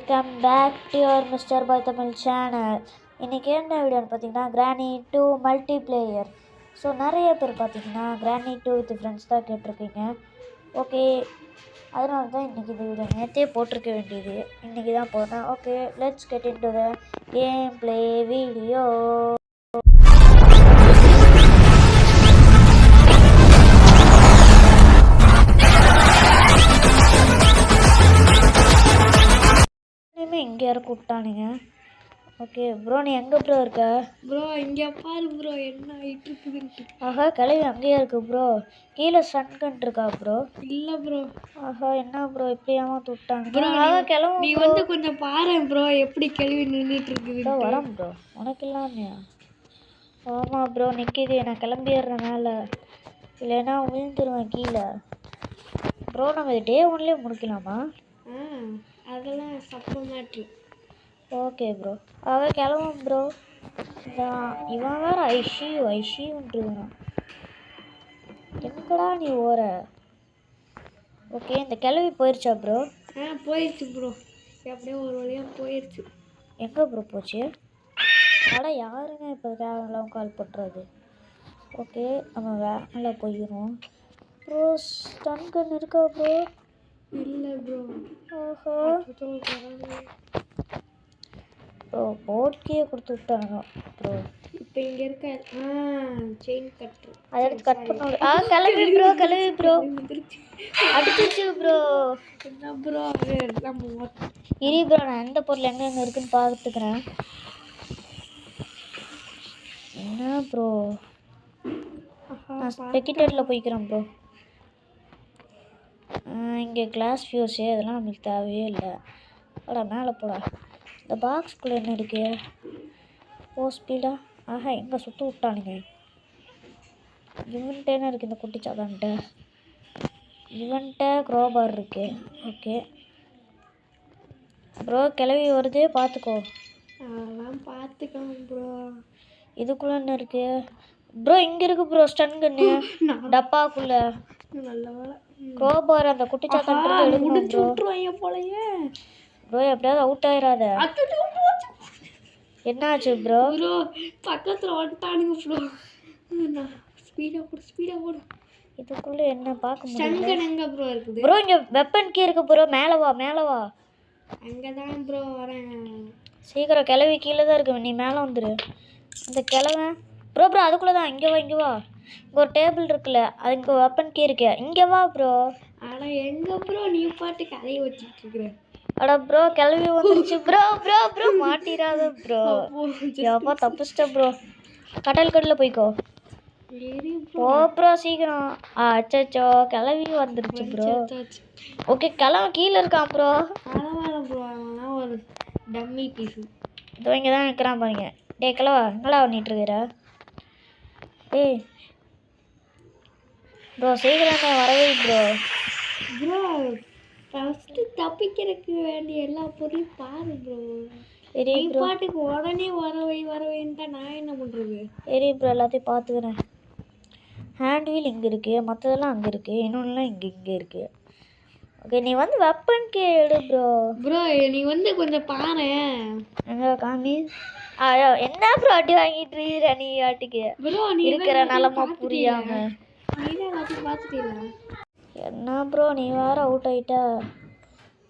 Welcome back to your mister boy Tamil channel. இன்றைக்கி என்ன வீடியோன்னு பார்த்தீங்கன்னா கிரானி 2 மல்டிப்ளேயர். ஸோ நிறைய பேர் பார்த்தீங்கன்னா கிரானி 2 வித் ஃப்ரெண்ட்ஸ் தான் கேட்டிருக்கீங்க. ஓகே, அதனால தான் இன்றைக்கி இந்த வீடியோ நேற்றே போட்டிருக்க வேண்டியது இன்றைக்கி தான் போடுறேன். Okay, let's get into the game play video. இங்கே யாரும் கூப்பிட்டானுங்க. ஓகே ப்ரோ, நீ எங்கே ப்ரோ இருக்க? ப்ரோ இங்கே பாரு ப்ரோ, என்ன ஆகிட்டு இருக்குதுன்ட்டு. ஆஹா, கிளவி அங்கேயா இருக்கு ப்ரோ. கீழே சன்கன் இருக்கா ப்ரோ? இல்லை ப்ரோ. ஆஹா, என்ன ப்ரோ இப்படியாம விட்டாங்க ப்ரோ? கிளம்பு, நீ வந்து கொஞ்சம் பாரு ப்ரோ, எப்படி கிளவி நின்றுட்டு இருக்குது. வரேன் ப்ரோ, உனக்கு இல்லாமையா? ஆமாம் ப்ரோ, நிற்கிது. நான் கிளம்பிடுறேன் மேலே, இல்லைன்னா விழுந்துருவேன் கீழே. ப்ரோ நம்ம டே 1லேயே முடிக்கலாமா? அதெல்லாம் சப்போமாட்டு. ஓகே ப்ரோ, ஆக கிளம்பும் ப்ரோ. இவன் வேறு ஐஷின்ட்டுருக்கான். எங்கடா நீ ஓர? ஓகே, இந்த கிளவி போயிடுச்சா ப்ரோ? போயிடுச்சு ப்ரோ, அப்படியே ஒரு வழியாக போயிடுச்சு. எங்கே ப்ரோ போச்சு? ஆனால் யாருங்க இப்போ தேவையில்லாமல் கால் பண்ணுறது? ஓகே, நம்ம வேனில் போயிடும் ப்ரோ. ஸ்டன் கன் இருக்கா ப்ரோ? இல்லை ப்ரோ. ஓஹோ ப்ரோ, போட்கே கொடுத்து விட்டானுங்க ப்ரோ. இப்போ இங்கே இருக்க செயின் கட்டு அதை எடுத்து கட் பண்ண. கிளம்பி ப்ரோ, கிளம்பி ப்ரோ. அடிச்சிச்சு ப்ரோ. என்ன ப்ரோ நம்ம இரி ப்ரோ, நான் எந்த பொருள் எங்கே இருக்குன்னு பார்த்துக்கிறேன். என்ன ப்ரோ, நான் ஸ்பெக்கிட்டரில் போய்க்கிறேன் ப்ரோ. இங்கே கிளாஸ் ஃபியூஸு அதெல்லாம் நம்மளுக்கு தேவையே இல்லை. போடா மேலே போடா. இந்த பாக்ஸ்குள்ளே என்ன இருக்கு? ஓ ஸ்பீடா. ஆஹா, எங்கே சுற்ற விட்டானுங்க. இவன்ட்ட என்ன இருக்குது? இந்த குட்டி சாதான்ட்ட இவன்ட்ட க்ரோபார் இருக்கு. ஓகே ப்ரோ, கிளவி வருது பார்த்துக்கோ. அதெல்லாம் பார்த்துக்கலாம் ப்ரோ. இதுக்குள்ளே என்ன இருக்கு ப்ரோ? இங்கே இருக்குது ப்ரோ ஸ்டன் கன்னு டப்பாக்குள்ளே. நல்ல வேலை. க்ரோபார் அந்த குட்டி சாத்தான்ட்டு எடுக்கணும் ப்ரோ. போலையே ப்ரோ, எப்படியாவது அவுட் ஆயிடாத. என்னாச்சு ப்ரோ? ப்ரோ பக்கத்தில் வந்துட்டானுங்க ப்ரோ. ஸ்பீடாக போடு. இதுக்குள்ளே என்ன பார்க்க முடியல. எங்கே ப்ரோ இருக்குது ப்ரோ? இங்கே வெப்பன் கீ இருக்கு ப்ரோ. மேலே வா. அங்கே தான் ப்ரோ வரேன். சீக்கிரம், கிளவி கீழே தான் இருக்கு. நீ மேலே வந்துடு. அந்த கிழவன் ப்ரோ அதுக்குள்ளே தான். இங்கே வா. இங்கே ஒரு டேபிள் இருக்குல்ல, அது இங்கே வெப்பன் கீ இருக்கு. இங்கே வா ப்ரோ. ஆனால் எங்கே ப்ரோ நீ பாட்டு கதையை வச்சுட்டு இருக்கிற? அட ப்ரோ, கிளவி வந்துருச்சு ப்ரோ. மாட்டிராத ப்ரோ. எப்போ தப்பிச்சிட்ட ப்ரோ. கடலில் போய்க்கோ. ஓ ப்ரோ சீக்கிரம். அச்சோ, கிளவி வந்துருச்சு ப்ரோ. ஓகே, கிளவன் கீழே இருக்கான் ப்ரோ. பரவாயில்ல ப்ரோ, அவனா ஒரு டம்மி பீஸு. இதோ இங்கே தான் நிற்கிறான் பாருங்க. டே கிளவா, என்னடா பண்ணிட்டு இருக்கிற? ஏய் ப்ரோ, சீக்கிரம் வரவே ப்ரோ. ஃபஸ்ட்டு தப்பிக்கிறதுக்கு வேண்டிய எல்லா பொருளையும் பாரு ப்ரோ. சரி ப்ரோ, பாட்டுக்கு உடனே வரவேன்ட்டா நான் என்ன பண்ணுறது? சரி ப்ரோ, எல்லாத்தையும் பார்த்துக்கிறேன். ஹேண்ட் வீல் இங்கே இருக்குது, மற்றதெல்லாம் அங்கே இருக்குது, இன்னொன்றுலாம் இங்கே இருக்குது. ஓகே, நீ வந்து வெப்பனுக்கு எடு ப்ரோ. நீ வந்து கொஞ்சம் பாரு. எங்கே காமி. என்ன ப்ரோ அடி வாங்கிட்டு இருக்கிற நீ ஆட்டுக்கு? ப்ரோ நீ இருக்கிற நிலமா புரியாம. பார்த்துட்டீங்களா? என்ன ப்ரோ, நீ வேறு அவுட் ஆகிட்டா.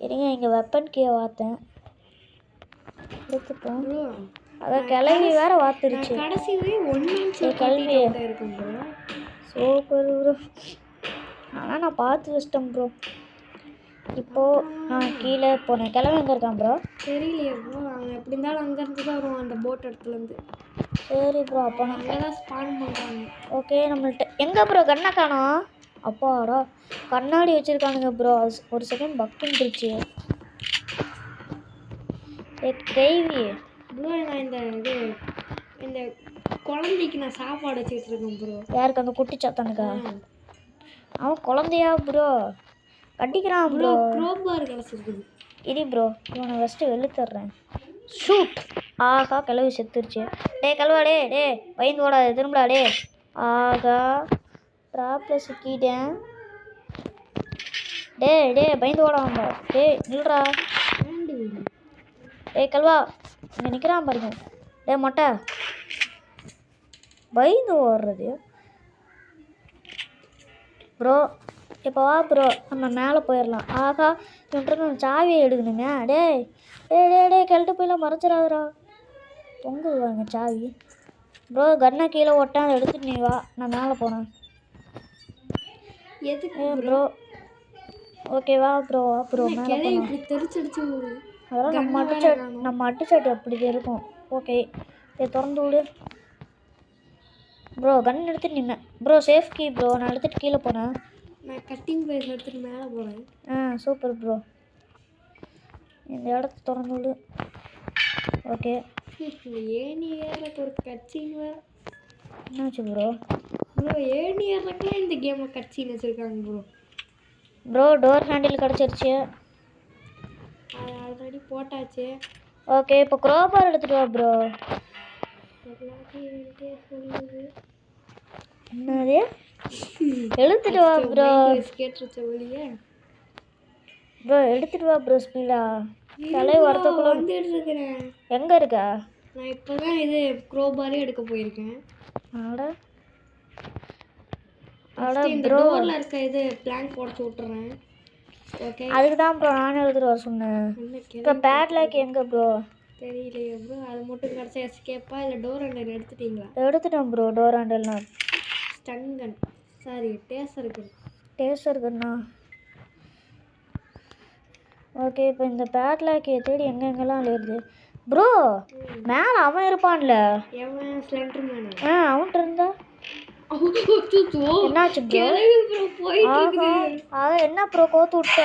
இருங்க, இங்கே வெப்பன் கீயை வாத்தேன் எடுத்துட்டோம். அதான் கிளவி வேற வாத்துருச்சு. கடைசி கல்வி சூப்பர் ப்ரோ. ஆனால் நான் பார்த்து வச்சிட்டேன் ப்ரோ. இப்போது நான் கீழே போனேன். கிளம்பி எங்கே இருக்கான் ப்ரோ? தெரியலையே ப்ரோ. அவன் எப்படி இருந்தாலும் அங்கேருந்து தான் வருவான், அந்த போட் இடத்துலேருந்து. சரி ப்ரோ, அப்போ நான் அங்கே தான் ஸ்பான் பண்ணுறாங்க. ஓகே, நம்மள்ட்ட எங்கே ப்ரோ கண்ணை காணோம்? அப்பாடா, கண்ணாடி வச்சுருக்கானுங்க ப்ரோ. ஒரு செகண்ட் பக்குன்றுச்சு. கேள்வி ப்ரோ, நான் இந்த குழந்தைக்கு நான் சாப்பாடு வச்சுட்டு இருக்கேன் ப்ரோ. யாருக்கு? அந்த குட்டி சாத்தானுக்கா? அவன் குழந்தையா ப்ரோ? கட்டிக்கிறான் ப்ரோ. க்ரோபார் கிடச்சிருக்குது. இடி ப்ரோ, இவனை ஃபஸ்ட்டு வெளுத்துட்றேன். ஷூட். ஆகா, கிளவி செத்துருச்சு. டே கிளவா, டே பயந்து ஓடாது, திரும்பலா டே. ஆகா, ட்ராப்பில் சிக்கிட்டேன். டே பயந்து ஓடாம. டே நில்றா. ஏய் கல்வா இங்கே நிற்கிறான் பாருங்க. டேய் மொட்டை பயந்து ஓடுறது. ப்ரோ இப்போ வா ப்ரோ நம்ம மேலே போயிடலாம். ஆகா இவன்ட்டு நம்ம சாவியை எடுக்கணுங்க. டேய் டேய் டேய் டேய் கெல்ட்டு போயிலாம் மறைச்சிடாதரா. பொங்குவாங்க சாவி. ப்ரோ கண்ணை கீழே ஓட்டேன் அதை எடுத்துட்டு நீ வா. நான் மேலே போனேன். எதுக்கு ப்ரோ ஓகேவா ப்ரோ வா ப்ரோ மேலே கிளை போகலாம். இப்படி தெரிச்சடிச்சு விடுது. அதெல்லாம் நம்ம அட்டுச்சாட்டி அப்படி இருக்கும். ஓகே இதை திறந்து விடு ப்ரோ. கன் எடுத்துட்டு நின்னேன் ப்ரோ. Safe key bro. நான் எடுத்துகிட்டு கீழே போனேன். நான் கட்டிங் பிளேஸ் எடுத்துட்டு மேலே போகிறேன். Super bro. இந்த இடத்த திறந்து விடு. ஓகே ஏணி ஏறக்கு ஒரு கட்சின்னு வேறு. என்னாச்சு ப்ரோ? ப்ரோ ஏணி ஏறக்குலாம் இந்த கேமில் கட்சின்னு வச்சுருக்காங்க ப்ரோ. ப்ரோ டோர் ஹேண்டில் கிடச்சிருச்சு. அது ஆல்ரெடி போட்டாச்சு. ஓகே இப்போ க்ரோபார் எடுத்துகிட்டு வா ப்ரோ. எல்லாத்தையும் சொல்லுது. என்னது எடுத்துகிட்டு வா ப்ரோ. கேட்டுருச்ச வழியே ப்ரோ எடுத்துகிட்டு வா ப்ரோ ஸ்பீடா. தலை வரத்துக்குள்ள வந்துட்டு இருக்கிறேன். எங்கே இருக்கா? நான் இப்போ தான் இது க்ரோபாரே எடுக்க போயிருக்கேன். ஆட இந்த டோரில் இருக்க இது பிளாங்க் உடச்சி விட்டுறேன். ஓகே அதுக்கு தான் ப்ரோ நானும் எடுத்துகிட்டு வர சொன்னேன். இப்போ பேட்லாக் எங்கே ப்ரோ? தெரியலையே ப்ரோ. அது மட்டும் கிடச்சா எஸ்கேப்பா இல்லை டோர் ஹேண்டல் எடுத்துட்டீங்களா? எடுத்துட்டேன் ப்ரோ டோர் ஹேண்டில்னால். Stun gun sorry taser gun. Taser கண்ணா. ஓகே இப்போ இந்த பேட்லாக்கை தேடி எங்கெங்கெல்லாம் அலையிறது ப்ரோ. மேலே அவன் இருப்பான்ல. எவன் ஸ்லெண்டர் மேனு? அவன்கிட்ட இருந்தா என்னாச்சு ப்ரோ? அதான் என்ன ப்ரோ கோத்து விட்ட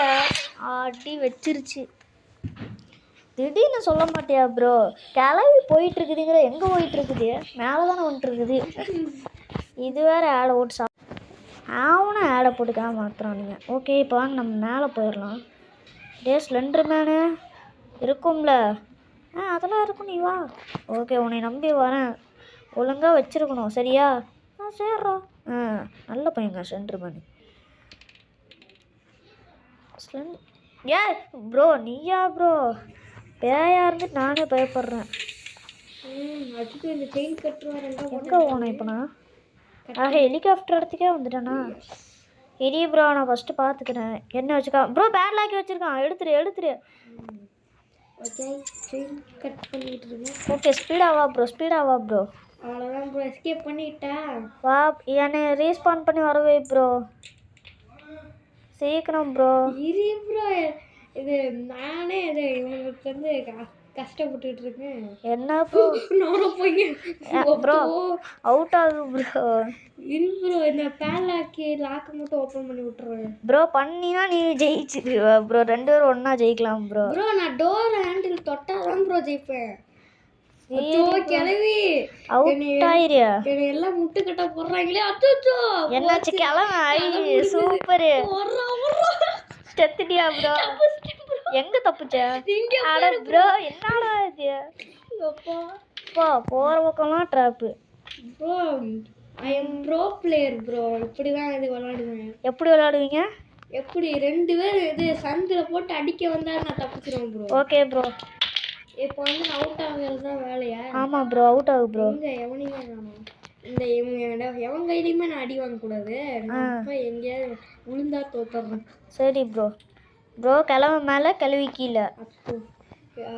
அடி வச்சிருச்சு. திடீர்னு சொல்ல மாட்டியா ப்ரோ? கிளம்பி போயிட்டு இருக்குதுங்கிற. எங்கே போயிட்டு இருக்குது? மேலே தானே வந்துட்டு இருக்குது. இது வேற ஆடை ஓட்டு அவனும் ஆடை போட்டுக்காம மாத்துறானுங்க. ஓகே இப்போ வாங்க நம்ம மேலே போயிடலாம். டே ஸ்லெண்டர் மேனு இருக்கும்ல. அதெல்லாம் இருக்கும் நீ வா. ஓகே உன்னை நம்பி வரேன். ஒழுங்காக வச்சுருக்கணும் சரியா? சரிடா. நல்ல பையங்க ஸ்லெண்டர் மேனு. ஏ ப்ரோ நீயா ப்ரோ? பேயா இருந்துட்டு நானே பயப்படுறேன். அதுக்கு இந்த செயின் கட்டுருவாரு. எங்கே போனேன் இப்போ நான்? ஹெலிகாப்டர் இடத்துக்கே வந்துட்டேண்ணா. இடி ப்ரோ நான் ஃபஸ்ட்டு பார்த்துக்கிறேன். என்ன வச்சுக்கான் ப்ரோ? பேட்லாக்கி வச்சுருக்கான். எடுத்துரு. ஓகே செயின் கட் பண்ணிட்டு இருக்கேன். ஓகே ஸ்பீடாக வா ப்ரோ. அவ்வளோதான் ப்ரோ. எஸ்கேப் பண்ணிட்டா வா. என்னை ரீஸ்பான் பண்ணி வரவே ப்ரோ. சீக்கிரம் ப்ரோ. இரு ப்ரோ. இது நானே இது இவங்களுக்கு வந்து கஷ்டப்பட்டுட்டு இருக்கேன். என்ன ப்ரோ? நானும் போய் ப்ரோ அவுட் ஆகுது ப்ரோ. இரு ப்ரோ. இந்த பேட்லாக்கி லாக்கை மட்டும் ஓப்பன் பண்ணி விட்டுருவேன் ப்ரோ. பண்ணினா நீ ஜெயிச்சிருவா ப்ரோ. 2 பேரும் ஒன்றா ஜெயிக்கலாம் ப்ரோ. ப்ரோ நான் டோர் ஹேண்டில் தொட்டாதான் ப்ரோ ஜெயிப்பேன். கிளவி அவுட் ஆயிரியா? என்னை எல்லாம் முட்டுக்கட்ட போடுறாங்களே. அச்சோ என்னாச்சு? கிளம்பி சூப்பரு. செத்துட்டியா ப்ரோ? எங்க தப்புச்ச? அட ப்ரோ என்னடா இது? அப்பா போற பக்கம்லாம் drop. Bro I am bro player bro. இப்படி தான் இது விளாடுவேன். எப்படி விளாடுவீங்க? எப்படி 2 பேர் இது சந்தில் போட்டு அடிக்க வந்தால் நான் தப்பிச்சிருவேன் ப்ரோ. Okay bro. இப்போ வந்து அவுட் ஆகுறது தான் வேலையா? ஆமாம் ப்ரோ அவுட் ஆகு ப்ரோ. இங்கே எவனையுமே காணும். இந்த எவன் கையிலையுமே நான் அடி வாங்கக்கூடாது. இப்போ எங்கேயாவது விழுந்தா தோத்துறேன். சரி ப்ரோ. கிளம்ப மேலே கிளவி கீழே. அப்போ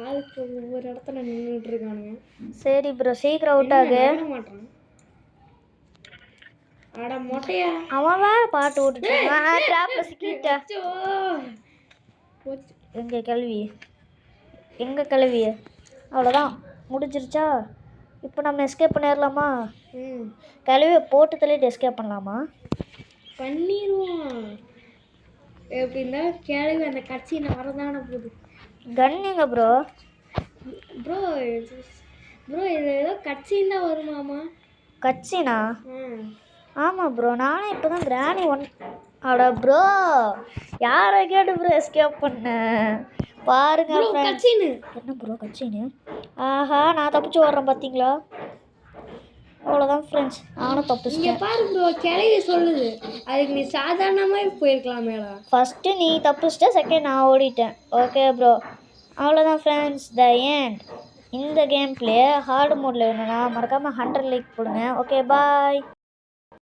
ஆளுக்கு ஒவ்வொரு இடத்துல நின்றுட்டு இருக்கானுங்க. சரி ப்ரோ சீக்கிரம் அவுட் ஆகு. மாட்டான். அட மொட்டையா அவன் வேற பாட்டு ஓட்டுட்டு ட்ராப்ல சிக்கிட்ட. எங்க கிளவி? அவ்வளோதான் முடிஞ்சிருச்சா? இப்போ நம்ம எஸ்கேப் பண்ணிடலாமா? கிளவியை போட்டு தள்ளிட்டு எஸ்கேப் பண்ணலாமா? பண்ணிடுவோம். எப்படின்னா கிளவி அந்த கட்சியில் வரதான போகுது. கன் எங்க ப்ரோ? ப்ரோ இது ஏதோ கட்சின்னா வருமாமா? கட்சினா? ஆமாம் ப்ரோ. நானே இப்போ தான் கிராணி 1. அட ப்ரோ யாரை கேட்டு ப்ரோ எஸ்கேப் பண்ணேன் பாருங்க. என்ன ப்ரோ கட்சின்னு? ஆஹா நான் தப்பிச்சு வர்றேன் பார்த்தீங்களா? அவ்வளோதான் ஃப்ரெண்ட்ஸ் நானும் தப்பிச்சிட்டேன். பாரு ப்ரோ கிளவி சொல்லுது. அதுக்கு நீ சாதாரணமாக போயிருக்கலாம் மேலே. ஃபஸ்ட்டு நீ தப்பிச்சிட்ட, செகண்ட் நான் ஓடிட்டேன். ஓகே ப்ரோ அவ்வளோதான் ஃப்ரெண்ட்ஸ், த எண்ட். இந்த கேம் பிளே ஹார்டு மோடில் வேணும்னா மறக்காமல் 100 லைக் போடுங்க. Okay bye.